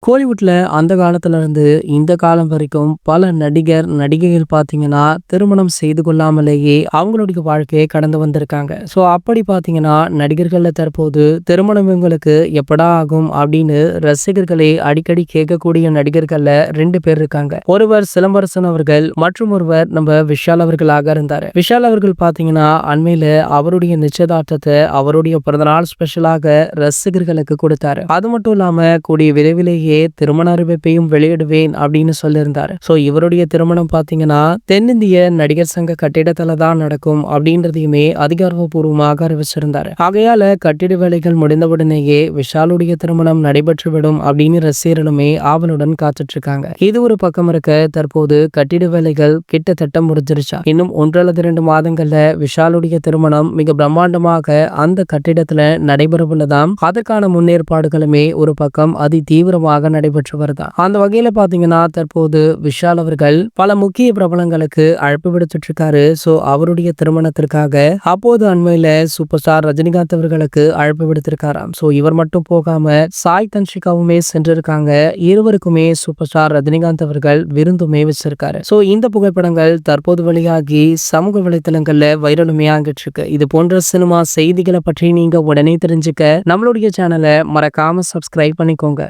கோலிவுட்ல அந்த காலத்துல இருந்து இந்த காலம் வரைக்கும் பல நடிகர், நடிகைகள் பார்த்தீங்கன்னா, திருமணம் செய்து கொள்ளாமலேயே அவங்களுடைய வாழ்க்கையை கடந்து வந்திருக்காங்க. அப்படி பார்த்தீங்கன்னா, நடிகர்கள்ல தற்போது திருமணம் இவங்களுக்கு எப்படா ஆகும் அப்படின்னு ரசிகர்களே அடிக்கடி கேட்கக்கூடிய நடிகர்கள்ல 2 பேர் இருக்காங்க. ஒருவர் சிலம்பரசன் அவர்கள் மற்றும் ஒருவர் நம்ம விஷால் அவர்களாக இருந்தாரு. விஷால் அவர்கள் பார்த்தீங்கன்னா, அண்மையில அவருடைய நிச்சயதார்த்தத்தை அவருடைய பிறந்தநாள் ஸ்பெஷலாக ரசிகர்களுக்கு கொடுத்தாரு. அது மட்டும் இல்லாம கூடிய விரைவிலேயே திருமண அறிவிப்பையும் வெளியிடுவேன் அப்படின்னு சொல்லியிருந்தாரு. இவருடைய திருமணம் பாத்தீங்கன்னா தென்னிந்திய நடிகர் சங்க கட்டிடத்துல தான் நடக்கும் அப்படின்றதையுமே அதிகாரப்பூர்வமாக அறிவிச்சிருந்தாரு. ஆகையால கட்டிட வேலைகள் முடிந்தவுடனேயே விஷாலுடைய திருமணம் நடைபெற்றுவிடும் அப்படின்னு ரசிகர்களுமே ஆவலுடன் காத்துட்டு இருக்காங்க. இது ஒரு பக்கம் இருக்க, தற்போது கட்டிட வேலைகள் கிட்டத்தட்ட முடிஞ்சிருச்சா. இன்னும் 1 அல்லது 2 மாதங்கள்ல விஷாலுடைய திருமணம் மிக பிரம்மாண்டமாக அந்த கட்டிடத்துல நடைபெறவுள்ளதாம். அதற்கான முன்னேற்பாடுகளுமே ஒரு பக்கம் அதி தீவிரமாக நடைபெற்று வருதா. அந்த வகையில பாத்தீங்கன்னா தற்போது விஷால் அவர்கள் பல முக்கிய பிரபலங்களுக்கு அழைப்பு விடுத்துட்டு இருக்காரு. அவருடைய திருமணத்திற்காக அப்போது அண்மையில சூப்பர் ஸ்டார் ரஜினிகாந்த் அவர்களுக்கு அழைப்பு விடுத்திருக்காராம். இவர் மட்டும் போகாம சாய் தன்ஷிகாவுமே சென்றிருக்காங்க. இருவருக்குமே சூப்பர் ஸ்டார் ரஜினிகாந்த் அவர்கள் விருந்துமே வச்சிருக்காரு. இந்த புகைப்படங்கள் தற்போது வெளியாகி சமூக வலைதளங்கள்ல வைரலுமே ஆகிட்டு இருக்கு. இது போன்ற சினிமா செய்திகளை பற்றி நீங்க உடனே தெரிஞ்சுக்க நம்மளுடைய சேனலை மறக்காம சப்ஸ்கிரைப் பண்ணிக்கோங்க.